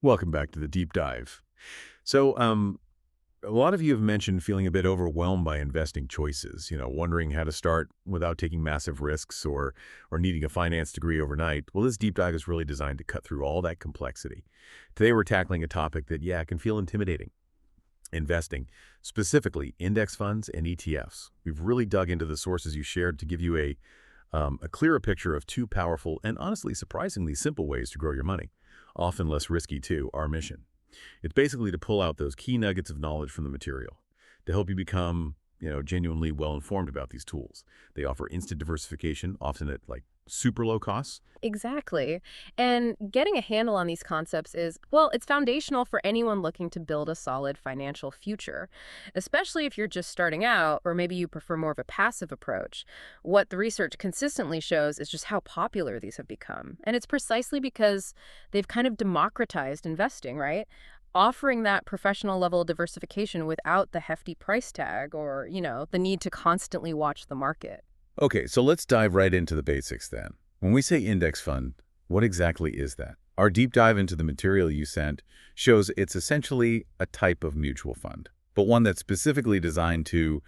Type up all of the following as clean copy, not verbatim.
Welcome back to the deep dive. So, a lot of you have mentioned feeling a bit overwhelmed by investing choices, wondering how to start without taking massive risks or needing a finance degree overnight. Well, this deep dive is really designed to cut through all that complexity. Today, we're tackling a topic that, can feel intimidating. Investing, specifically index funds and ETFs. We've really dug into the sources you shared to give you a clearer picture of two powerful and honestly surprisingly simple ways to grow your money, often less risky too, our mission. It's basically to pull out those key nuggets of knowledge from the material to help you become, genuinely well-informed about these tools. They offer instant diversification, often at super low costs. Exactly. And getting a handle on these concepts is, well, it's foundational for anyone looking to build a solid financial future, especially if you're just starting out or maybe you prefer more of a passive approach. What the research consistently shows is just how popular these have become. And it's precisely because they've kind of democratized investing, right? Offering that professional level of diversification without the hefty price tag or, the need to constantly watch the market. Okay, so let's dive right into the basics then. When we say index fund, what exactly is that? Our deep dive into the material you sent shows it's essentially a type of mutual fund, but one that's specifically designed to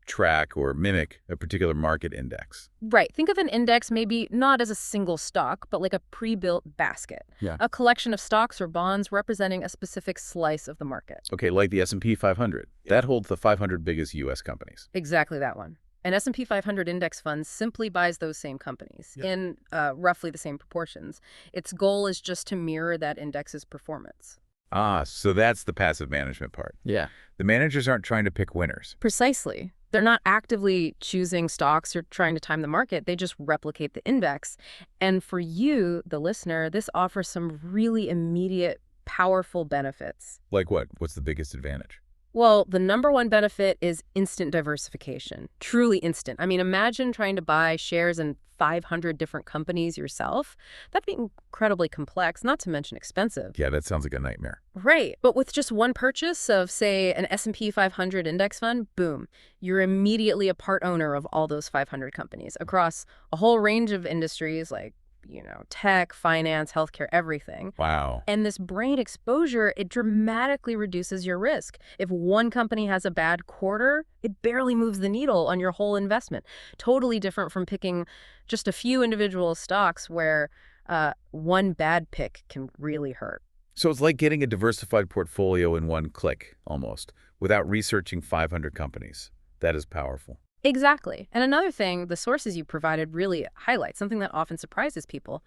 track or mimic a particular market index. Right. Think of an index maybe not as a single stock, but like a pre-built basket. Yeah. A collection of stocks or bonds representing a specific slice of the market. Okay, like the S&P 500. That holds the 500 biggest U.S. companies. Exactly that one. An S&P 500 index fund simply buys those same companies in roughly the same proportions. Its goal is just to mirror that index's performance. Ah, so that's the passive management part. Yeah. The managers aren't trying to pick winners. Precisely. They're not actively choosing stocks or trying to time the market. They just replicate the index. And for you, the listener, this offers some really immediate, powerful benefits. Like what? What's the biggest advantage? Well, the number one benefit is instant diversification. Truly instant. I mean, imagine trying to buy shares in 500 different companies yourself. That'd be incredibly complex, not to mention expensive. Yeah, that sounds like a nightmare. Right. But with just one purchase of, say, an S&P 500 index fund, boom, you're immediately a part owner of all those 500 companies across a whole range of industries like tech, finance, healthcare, everything. Wow. And this brain exposure, it dramatically reduces your risk. If one company has a bad quarter, it barely moves the needle on your whole investment. Totally different from picking just a few individual stocks where one bad pick can really hurt. So it's like getting a diversified portfolio in one click, almost, without researching 500 companies. That is powerful. Exactly. And another thing, the sources you provided really highlight something that often surprises people.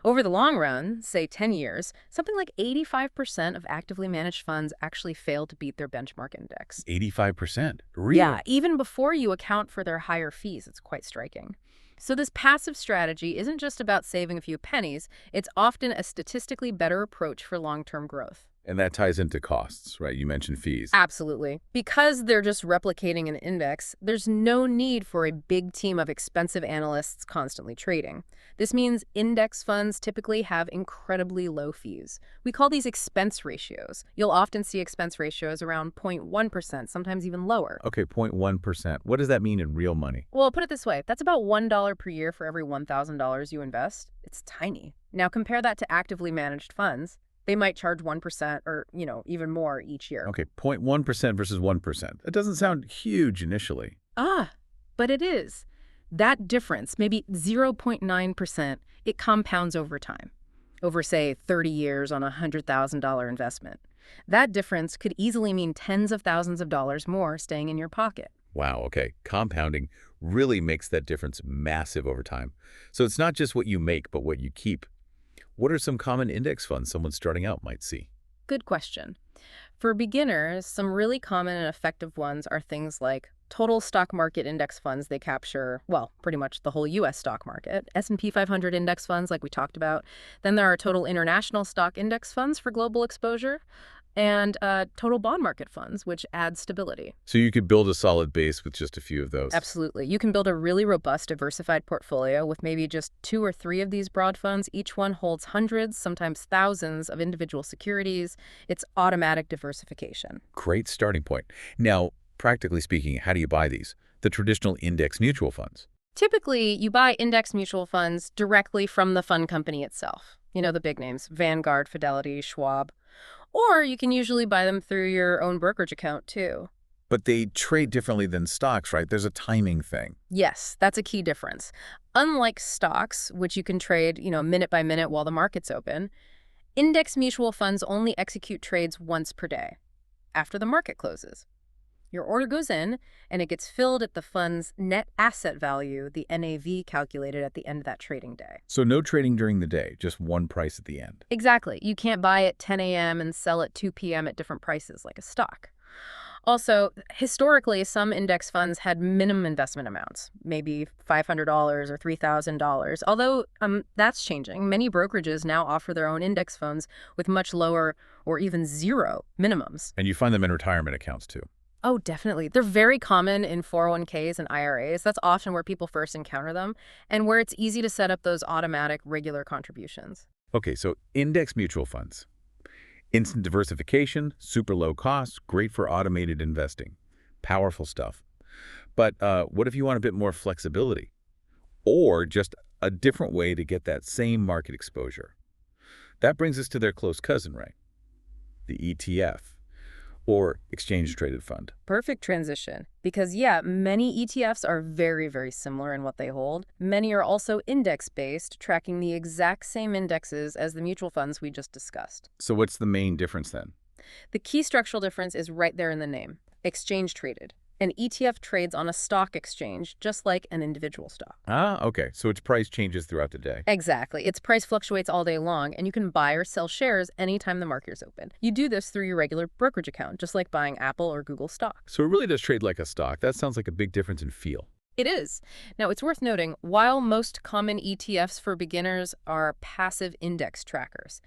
Over the long run, say 10 years, something like 85% of actively managed funds actually fail to beat their benchmark index. 85%? Really? Yeah, even before you account for their higher fees. It's quite striking. So this passive strategy isn't just about saving a few pennies. It's often a statistically better approach for long-term growth. And that ties into costs, right? You mentioned fees. Absolutely. Because they're just replicating an index, there's no need for a big team of expensive analysts constantly trading. This means index funds typically have incredibly low fees. We call these expense ratios. You'll often see expense ratios around 0.1%, sometimes even lower. Okay, 0.1%. What does that mean in real money? Well, put it this way. That's about $1 per year for every $1,000 you invest. It's tiny. Now compare that to actively managed funds. They might charge 1% or, even more each year. Okay, 0.1% versus 1%. That doesn't sound huge initially. But it is. That difference, maybe 0.9%, it compounds over time. Over, say, 30 years on a $100,000 investment. That difference could easily mean tens of thousands of dollars more staying in your pocket. Wow, okay. Compounding really makes that difference massive over time. So it's not just what you make, but what you keep. What are some common index funds someone starting out might see? Good question. For beginners, some really common and effective ones are things like total stock market index funds. They capture, well, pretty much the whole U.S. stock market. S&P 500 index funds, like we talked about. Then there are total international stock index funds for global exposure. And total bond market funds, which add stability. So you could build a solid base with just a few of those. Absolutely. You can build a really robust, diversified portfolio with maybe just 2 or 3 of these broad funds. Each one holds hundreds, sometimes thousands of individual securities. It's automatic diversification. Great starting point. Now, practically speaking, how do you buy these? The traditional index mutual funds. Typically, you buy index mutual funds directly from the fund company itself. You know, the big names, Vanguard, Fidelity, Schwab. Or you can usually buy them through your own brokerage account, too. But they trade differently than stocks, right? There's a timing thing. Yes, that's a key difference. Unlike stocks, which you can trade, minute by minute while the market's open, index mutual funds only execute trades once per day, after the market closes. Your order goes in, and it gets filled at the fund's net asset value, the NAV calculated at the end of that trading day. So no trading during the day, just one price at the end. Exactly. You can't buy at 10 a.m. and sell at 2 p.m. at different prices like a stock. Also, historically, some index funds had minimum investment amounts, maybe $500 or $3,000. Although that's changing. Many brokerages now offer their own index funds with much lower or even zero minimums. And you find them in retirement accounts, too. Oh, definitely. They're very common in 401ks and IRAs. That's often where people first encounter them and where it's easy to set up those automatic regular contributions. Okay, so index mutual funds. Instant diversification, super low cost, great for automated investing. Powerful stuff. But what if you want a bit more flexibility? Or just a different way to get that same market exposure? That brings us to their close cousin, right? The ETF, or exchange-traded fund. Perfect transition. Because, yeah, many ETFs are very, very similar in what they hold. Many are also index-based, tracking the exact same indexes as the mutual funds we just discussed. So what's the main difference then? The key structural difference is right there in the name, exchange-traded. An ETF trades on a stock exchange, just like an individual stock. Ah, okay. So its price changes throughout the day. Exactly. Its price fluctuates all day long, and you can buy or sell shares anytime the market is open. You do this through your regular brokerage account, just like buying Apple or Google stock. So it really does trade like a stock. That sounds like a big difference in feel. It is. Now, it's worth noting, while most common ETFs for beginners are passive index trackers,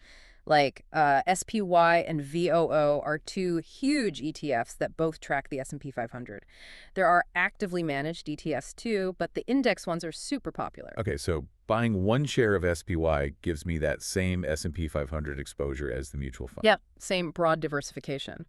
like SPY and VOO are two huge ETFs that both track the S&P 500. There are actively managed ETFs too, but the index ones are super popular. Okay, so buying one share of SPY gives me that same S&P 500 exposure as the mutual fund. Yep, same broad diversification.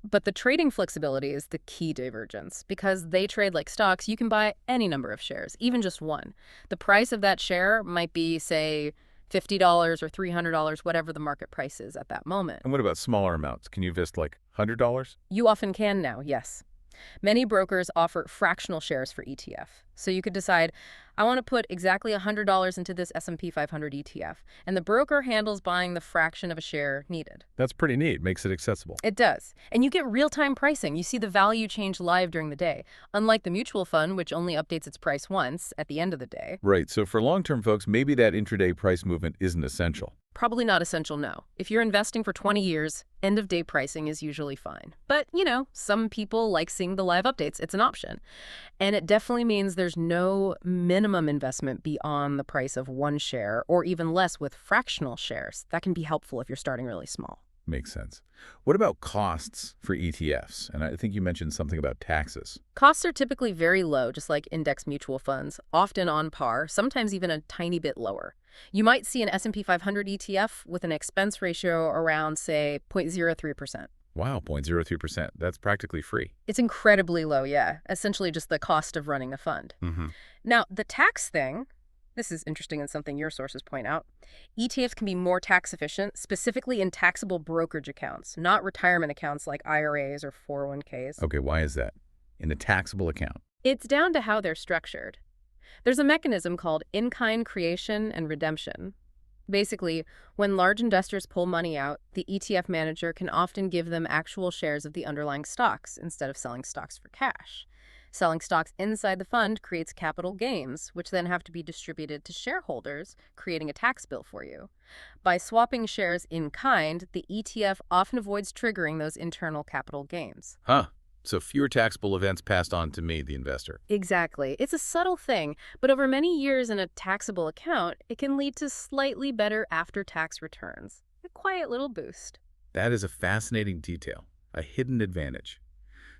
But the trading flexibility is the key divergence. Because they trade like stocks, you can buy any number of shares, even just one. The price of that share might be, say, $50 or $300, whatever the market price is at that moment. And what about smaller amounts? Can you invest like $100? You often can now, yes. Many brokers offer fractional shares for ETF. So you could decide, I want to put exactly $100 into this S&P 500 ETF, and the broker handles buying the fraction of a share needed. That's pretty neat. Makes it accessible. It does. And you get real-time pricing. You see the value change live during the day, unlike the mutual fund, which only updates its price once at the end of the day. Right. So for long-term folks, maybe that intraday price movement isn't essential. Probably not essential, no. If you're investing for 20 years, end-of-day pricing is usually fine. But, some people like seeing the live updates. It's an option. And it definitely means there's no minimum investment beyond the price of one share, or even less with fractional shares. That can be helpful if you're starting really small. Makes sense. What about costs for ETFs? And I think you mentioned something about taxes. Costs are typically very low, just like index mutual funds, often on par, sometimes even a tiny bit lower. You might see an S&P 500 ETF with an expense ratio around, say, 0.03%. Wow, 0.03%. That's practically free. It's incredibly low, yeah. Essentially just the cost of running a fund. Now, the tax thing, this is interesting and something your sources point out. ETFs can be more tax efficient, specifically in taxable brokerage accounts, not retirement accounts like IRAs or 401ks. Okay, why is that? In a taxable account. It's down to how they're structured. There's a mechanism called in-kind creation and redemption. Basically, when large investors pull money out, the ETF manager can often give them actual shares of the underlying stocks instead of selling stocks for cash. Selling stocks inside the fund creates capital gains, which then have to be distributed to shareholders, creating a tax bill for you. By swapping shares in kind, the ETF often avoids triggering those internal capital gains. Huh. So fewer taxable events passed on to me, the investor. Exactly. It's a subtle thing, but over many years in a taxable account, it can lead to slightly better after-tax returns. A quiet little boost. That is a fascinating detail, a hidden advantage.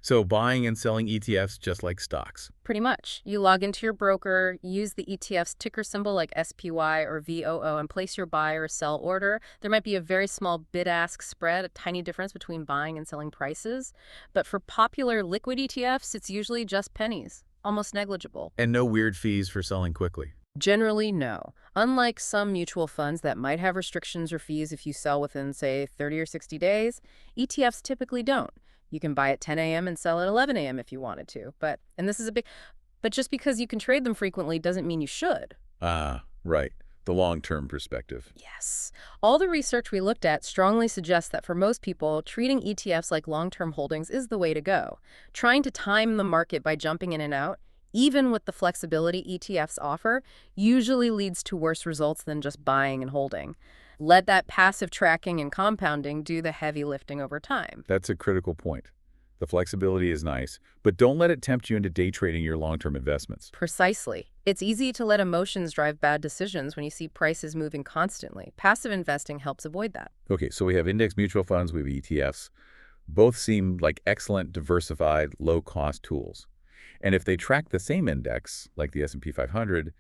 So buying and selling ETFs just like stocks. Pretty much. You log into your broker, use the ETF's ticker symbol like SPY or VOO, and place your buy or sell order. There might be a very small bid-ask spread, a tiny difference between buying and selling prices. But for popular liquid ETFs, it's usually just pennies, almost negligible. And no weird fees for selling quickly. Generally, no. Unlike some mutual funds that might have restrictions or fees if you sell within, say, 30 or 60 days, ETFs typically don't. You can buy at 10 a.m. and sell at 11 a.m. if you wanted to. And this is a big, but just because you can trade them frequently doesn't mean you should. Ah, right. The long-term perspective. Yes. All the research we looked at strongly suggests that for most people, treating ETFs like long-term holdings is the way to go. Trying to time the market by jumping in and out, even with the flexibility ETFs offer, usually leads to worse results than just buying and holding. Let that passive tracking and compounding do the heavy lifting over time. That's a critical point. The flexibility is nice, but don't let it tempt you into day trading your long-term investments. Precisely. It's easy to let emotions drive bad decisions when you see prices moving constantly. Passive investing helps avoid that. Okay, so we have index mutual funds, we have ETFs. Both seem like excellent, diversified, low-cost tools. And if they track the same index, like the S&P 500,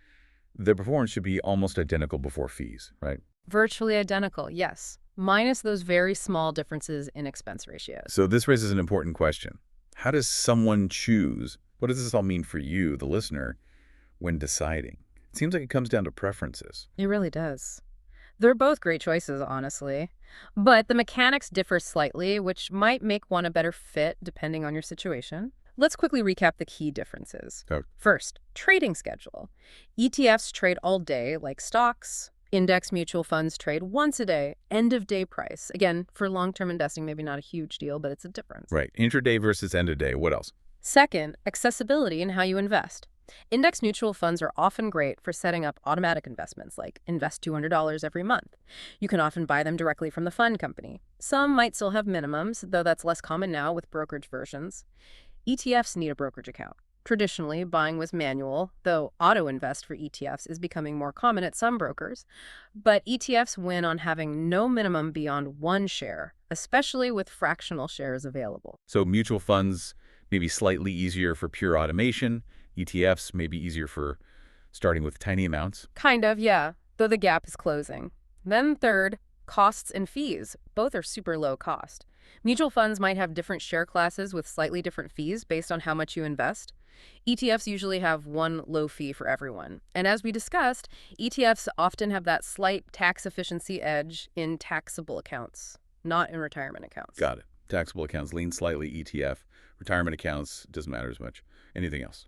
the performance should be almost identical before fees, right? Virtually identical, yes, minus those very small differences in expense ratios. So this raises an important question. How does someone choose? What does this all mean for you, the listener, when deciding? It seems like it comes down to preferences. It really does. They're both great choices, honestly. But the mechanics differ slightly, which might make one a better fit depending on your situation. Let's quickly recap the key differences. Oh. First, trading schedule. ETFs trade all day, like stocks. Index mutual funds trade once a day, end-of-day price. Again, for long-term investing, maybe not a huge deal, but it's a difference. Right. Intraday versus end of day. What else? Second, accessibility in how you invest. Index mutual funds are often great for setting up automatic investments, like invest $200 every month. You can often buy them directly from the fund company. Some might still have minimums, though that's less common now with brokerage versions. ETFs need a brokerage account. Traditionally, buying was manual, though auto-invest for ETFs is becoming more common at some brokers. But ETFs win on having no minimum beyond one share, especially with fractional shares available. So mutual funds may be slightly easier for pure automation. ETFs may be easier for starting with tiny amounts. Kind of, yeah, though the gap is closing. Then third, costs and fees. Both are super low cost. Mutual funds might have different share classes with slightly different fees based on how much you invest. ETFs usually have one low fee for everyone. And as we discussed, ETFs often have that slight tax efficiency edge in taxable accounts, not in retirement accounts. Got it. Taxable accounts lean slightly ETF. Retirement accounts doesn't matter as much. Anything else?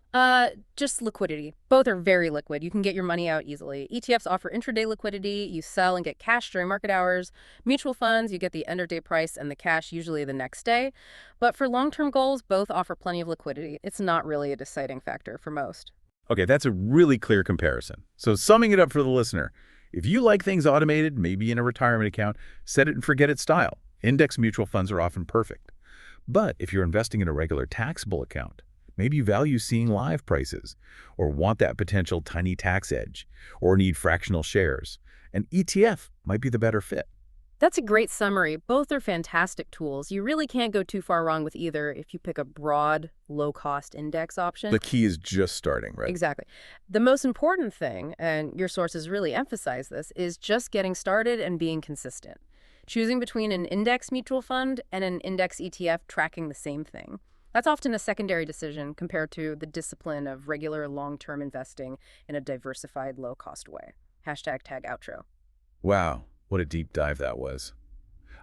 Just liquidity. Both are very liquid. You can get your money out easily. ETFs offer intraday liquidity. You sell and get cash during market hours. Mutual funds, you get the end of day price and the cash usually the next day. But for long-term goals, both offer plenty of liquidity. It's not really a deciding factor for most. Okay, that's a really clear comparison. So summing it up for the listener, if you like things automated, maybe in a retirement account, set it and forget it style. Index mutual funds are often perfect. But if you're investing in a regular taxable account, maybe you value seeing live prices, or want that potential tiny tax edge, or need fractional shares, an ETF might be the better fit. That's a great summary. Both are fantastic tools. You really can't go too far wrong with either if you pick a broad, low-cost index option. The key is just starting, right? Exactly. The most important thing, and your sources really emphasize this, is just getting started and being consistent. Choosing between an index mutual fund and an index ETF tracking the same thing. That's often a secondary decision compared to the discipline of regular long-term investing in a diversified, low-cost way. #tag outro. Wow, what a deep dive that was.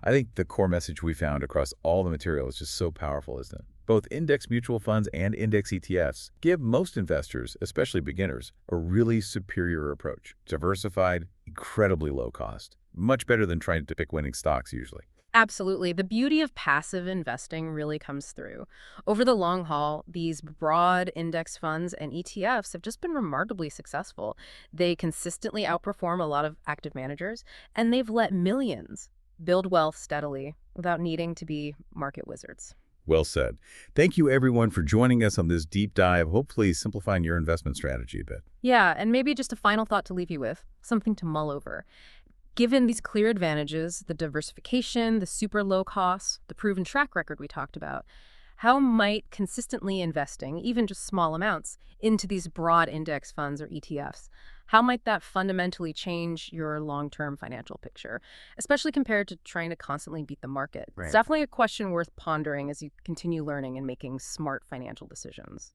I think the core message we found across all the material is just so powerful, isn't it? Both index mutual funds and index ETFs give most investors, especially beginners, a really superior approach. Diversified, incredibly low cost. Much better than trying to pick winning stocks usually. Absolutely. The beauty of passive investing really comes through. Over the long haul, these broad index funds and ETFs have just been remarkably successful. They consistently outperform a lot of active managers, and they've let millions build wealth steadily without needing to be market wizards. Well said. Thank you everyone for joining us on this deep dive, hopefully simplifying your investment strategy a bit. Yeah, and maybe just a final thought to leave you with, something to mull over. Given these clear advantages, the diversification, the super low costs, the proven track record we talked about, how might consistently investing, even just small amounts, into these broad index funds or ETFs, how might that fundamentally change your long-term financial picture, especially compared to trying to constantly beat the market? Right. It's definitely a question worth pondering as you continue learning and making smart financial decisions.